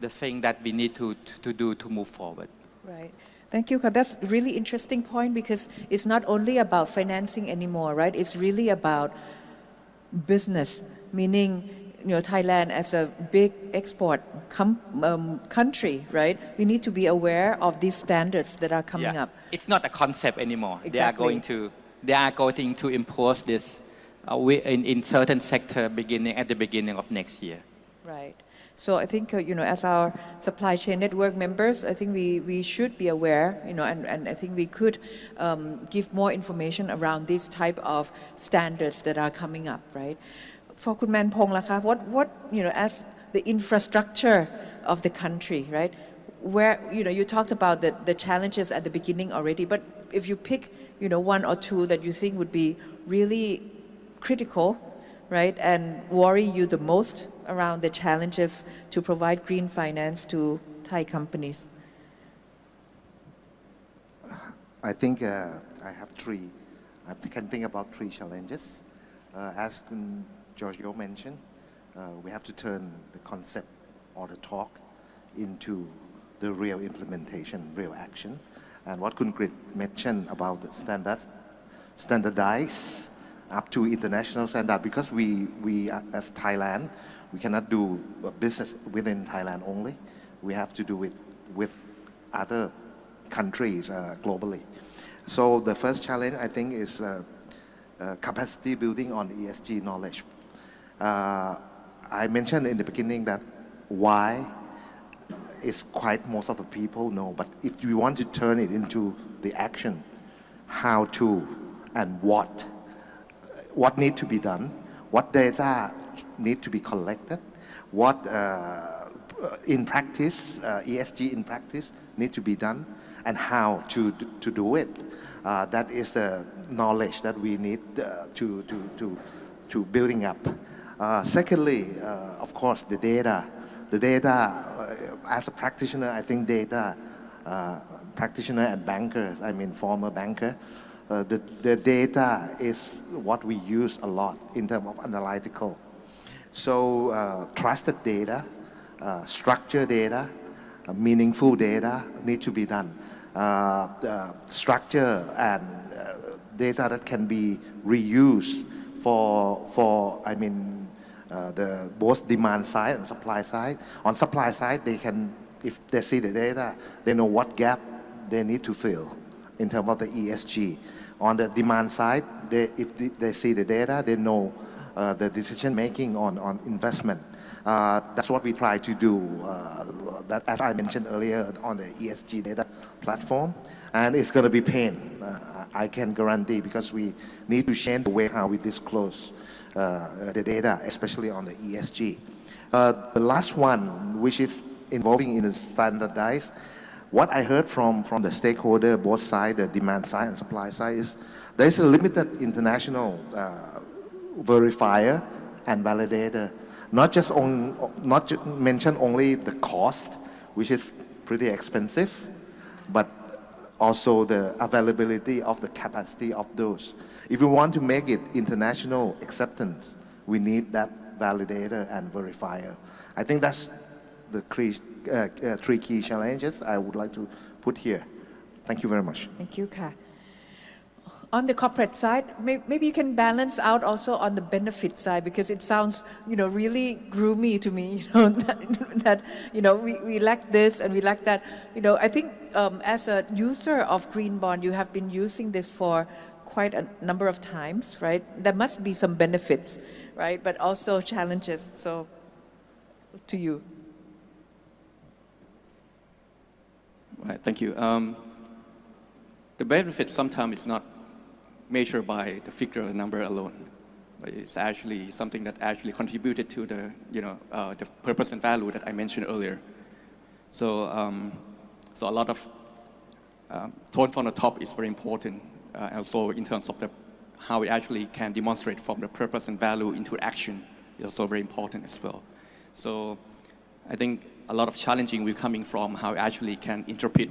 the thing that we need to do to move forward. Right. Thank you. That's a really interesting point because it's not only about financing anymore, right? It's really about business, meaning Thailand as a big export country, right? We need to be aware of these standards that are coming up. It's not a concept anymore. Exactly. They are going to impose this in certain sector at the beginning of next year. Right. So I think as our supply chain network members, I think we should be aware, and I think we could give more information around these type of standards that are coming up, right? For Kun Manpong, what as the infrastructure of the country, right? Where you talked about the challenges at the beginning already, but if you pick one or two that you think would be really critical, right, and worry you the most around the challenges to provide green finance to Thai companies? I think I have three. I can think about three challenges. As Kun Giorgio mentioned, we have to turn the concept or the talk into the real implementation, real action. And what Kun Grit mentioned about the standardize up to international standard, because we as Thailand, we cannot do business within Thailand only. We have to do it with other countries globally. So the first challenge, I think, is capacity building on ESG knowledge. I mentioned in the beginning that why is quite most of the people know, but if you want to turn it into the action, how to and what need to be done, what data need to be collected, what in practice, ESG in practice need to be done, and how to do it. That is the knowledge that we need to building up. Secondly, of course, the data. The data, as a practitioner, I think data practitioner and bankers, I mean former banker, the data is what we use a lot in terms of analytical. So trusted data, structured data, meaningful data need to be done. Structure and data that can be reused for I mean, the both demand side and supply side. On supply side, they can, if they see the data, they know what gap they need to fill in terms of the ESG. On the demand side, if they see the data, they know the decision making on investment. That's what we try to do, that as I mentioned earlier, on the ESG data platform. And it's going to be pain, I can guarantee, because we need to change the way how we disclose the data, especially on the ESG. The last one, which is involving in the standardized, what I heard from the stakeholder, both sides, the demand side and supply side, is there is a limited international verifier and validator. Not mention only the cost, which is pretty expensive, but also the availability of the capacity of those. If we want to make it international acceptance, we need that validator and verifier. I think that's the three key challenges I would like to put here. Thank you very much. Thank you, Ka. On the corporate side, maybe you can balance out also on the benefit side, because it sounds, really gloomy to me, that we lack this and we lack that. I think as a user of green bond, you have been using this for quite a number of times, right? There must be some benefits, right? But also challenges. So, to you. Right, thank you. The benefit sometimes is not measured by the figure or the number alone, but it's actually something that actually contributed to the, the purpose and value that I mentioned earlier. So, so a lot of tone from the top is very important. Also, in terms of how we actually can demonstrate from the purpose and value into action is also very important as well. So, I think a lot of challenging will coming from how we actually can interpret,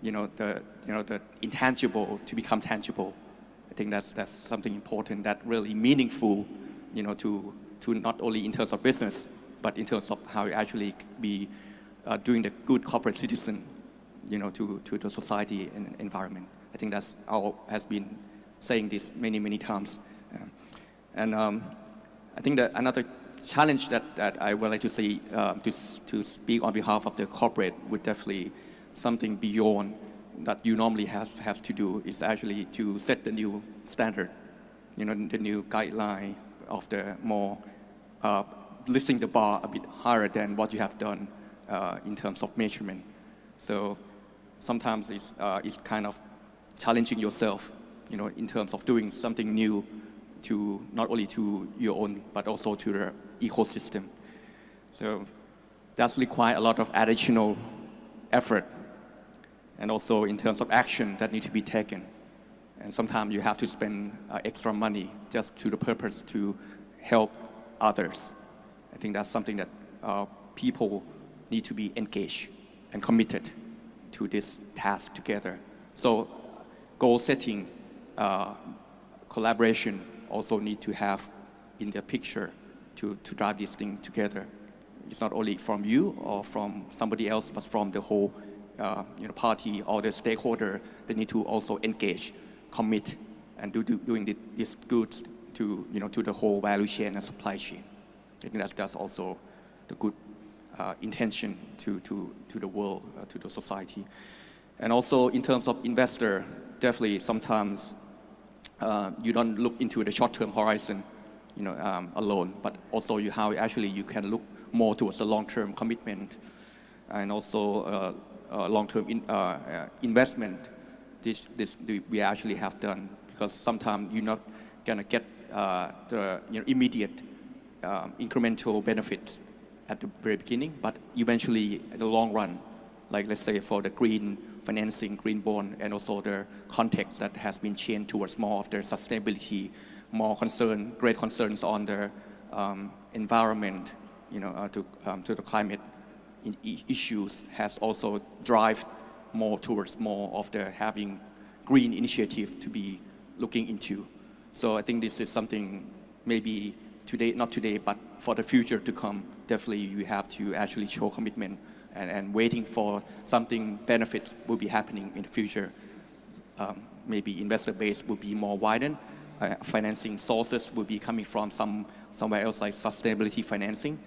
the intangible to become tangible. I think that's something important, that really meaningful, to not only in terms of business, but in terms of how we actually be doing the good corporate citizen, to the society and environment. I think that's our has been saying this many times. And I think that another challenge that I would like to see to speak on behalf of the corporate would definitely something beyond that you normally have to do is actually to set the new standard, the new guideline of the more lifting the bar a bit higher than what you have done in terms of measurement. So sometimes it's kind of challenging yourself, in terms of doing something new to not only to your own, but also to the ecosystem. So that's require a lot of additional effort, and also in terms of action that need to be taken. And sometimes you have to spend extra money just to the purpose to help others. I think that's something that people need to be engaged and committed to this task together. So goal setting, collaboration also need to have in the picture to drive this thing together. It's not only from you or from somebody else, but from the whole party or the stakeholder. They need to also engage, commit, and doing this good to to the whole value chain and supply chain. I think that's also the good intention to the world, to the society. And also in terms of investor, definitely sometimes you don't look into the short-term horizon, alone, but also how actually you can look more towards the long-term commitment and also long-term investment. This we actually have done, because sometimes you're not gonna get the immediate incremental benefits at the very beginning, but eventually in the long run, like let's say for the green financing, green bond, and also the context that has been changed towards more of the sustainability, more great concerns on the environment, to the climate issues, has also drive more towards more of the having green initiative to be looking into. So I think this is something maybe today, not today, but for the future to come, definitely you have to actually show commitment and waiting for something benefits will be happening in the future. Maybe investor base will be more widened. Financing sources will be coming from somewhere else, like sustainability financing,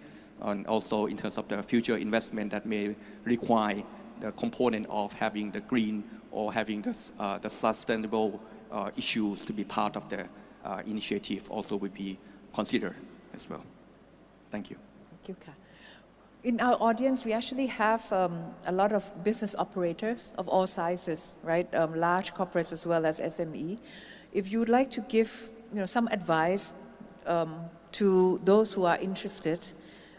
and also in terms of the future investment that may require the component of having the green or having the sustainable issues to be part of the initiative also would be considered as well. Thank you. Thank you, Ka. In our audience, we actually have a lot of business operators of all sizes, right? Large corporates as well as SME. If you would like to give some advice to those who are interested,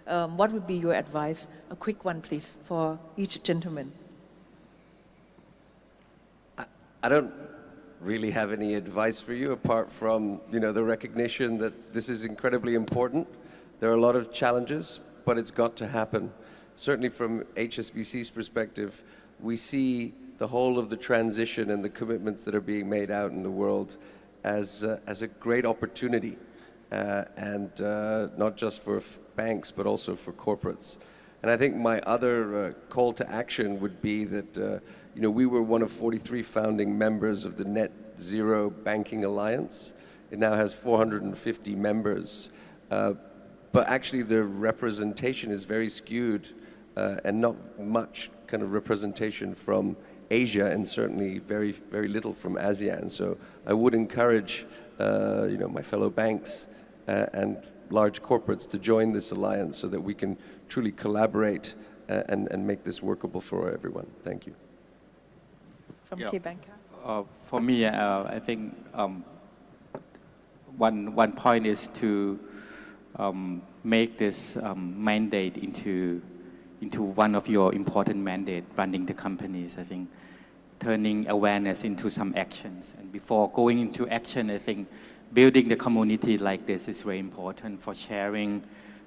what would be your advice? A quick one, please, for each gentleman. I don't really have any advice for you apart from the recognition that this is incredibly important. There are a lot of challenges, but it's got to happen. Certainly from HSBC's perspective, we see the whole of the transition and the commitments that are being made out in the world as a great opportunity, and not just for banks, but also for corporates. And I think my other call to action would be that we were one of 43 founding members of the Net Zero Banking Alliance. It now has 450 members. But actually the representation is very skewed and not much kind of representation from Asia, and certainly very, very little from ASEAN. So I would encourage my fellow banks and large corporates to join this alliance so that we can truly collaborate and make this workable for everyone. Thank you. From KBank. For me, I think one point is to make this mandate into one of your important mandate running the companies. I think turning awareness into some actions, and before going into action, I think building the community like this is very important for sharing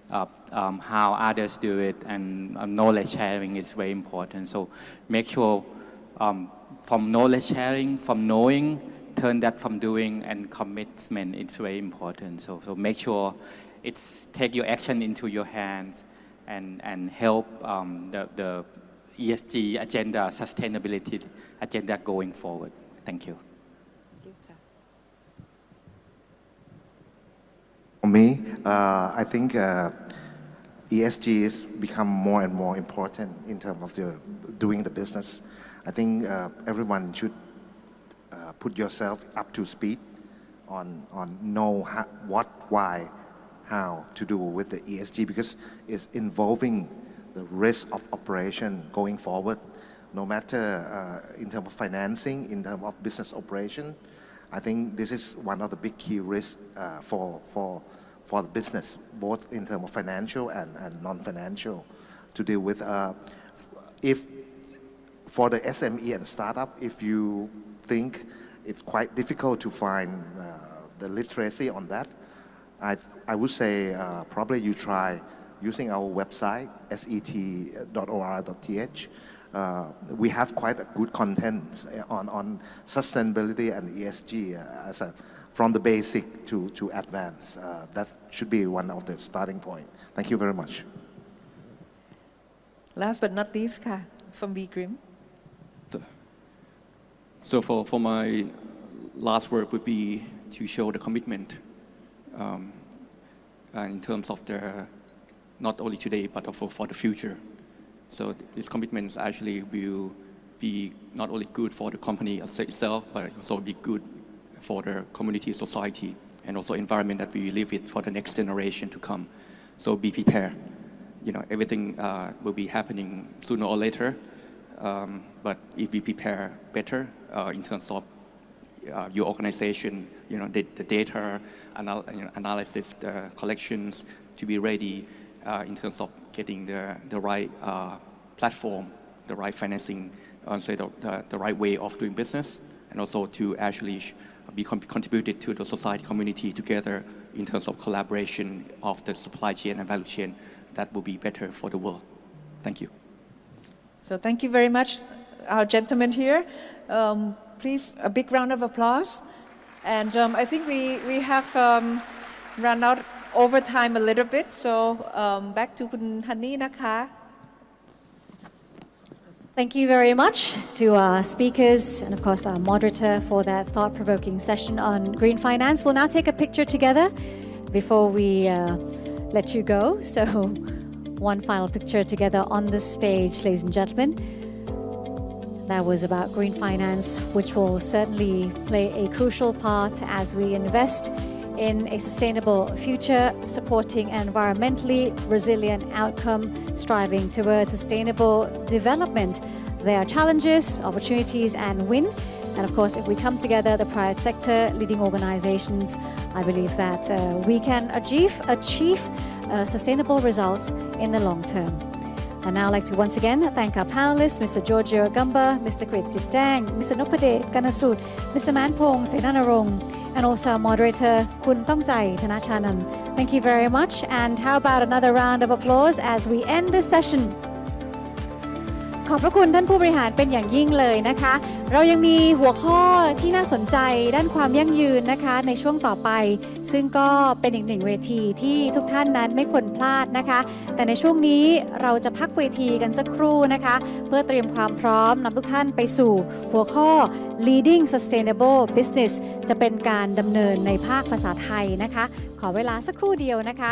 how others do it, and knowledge sharing is very important. So make sure from knowledge sharing, from knowing, turn that from doing, and commitment, it's very important. So make sure take your action into your hands and help the ESG agenda, sustainability agenda going forward. Thank you. For me, I think ESG has become more and more important in terms of doing the business. I think everyone should put yourself up to speed on know what, why, how to do with the ESG, because it's involving the risk of operation going forward, no matter in terms of financing, in terms of business operation. I think this is one of the big key risks for the business, both in terms of financial and non-financial, to deal with. If for the SME and startup, if you think it's quite difficult to find the literacy on that, I would say probably you try using our website set.or.th. We have quite a good content on sustainability and ESG from the basic to advanced. That should be one of the starting point. Thank you very much. Last but not least ค่ะ from B Grim. So for my last word would be to show the commitment in terms of the not only today but also for the future. So these commitments actually will be not only good for the company itself but also be good for the community, society, and also environment that we live with for the next generation to come. So be prepared. Everything will be happening sooner or later. But if we prepare better in terms of your organization, the data analysis, the collections to be ready in terms of getting the right platform, the right financing, the right way of doing business, and also to actually be contributed to the society community together in terms of collaboration of the supply chain and value chain. That will be better for the world. Thank you. So thank you very much, our gentlemen here. Please, a big round of applause. And I think we have run out over time a little bit. So back to Kun Honey นะคะ Thank you very much to our speakers and of course our moderator for that thought-provoking session on green finance. We'll now take a picture together before we let you go. So one final picture together on the stage, ladies and gentlemen. That was about green finance, which will certainly play a crucial part as we invest in a sustainable future, supporting environmentally resilient outcome, striving towards sustainable development. There are challenges, opportunities, and win. And of course, if we come together, the private sector, leading organizations, I believe that we can achieve sustainable results in the long term. And now I'd like to once again thank our panelists, Mr. Giorgio Gamba, Mr. Krit Jitjang, Mr. Nopade Ganasud, Mr. Manpong Senanarong, and also our moderator, Kun Tongchai Thanachanan. Thank you very much. And how about another round of applause as we end this session? ขอบพระคุณท่านผู้บริหารเป็นอย่างยิ่งเลยนะคะเรายังมีหัวข้อที่น่าสนใจด้านความยั่งยืนนะคะในช่วงต่อไปซึ่งก็เป็นอีกหนึ่งเวทีที่ทุกท่านนั้นไม่ควรพลาดนะคะแต่ในช่วงนี้เราจะพักเวทีกันสักครู่นะคะเพื่อเตรียมความพร้อมนำทุกท่านไปสู่หัวข้อ Leading Sustainable Business จะเป็นการดำเนินในภาคภาษาไทยนะคะขอเวลาสักครู่เดียวนะคะ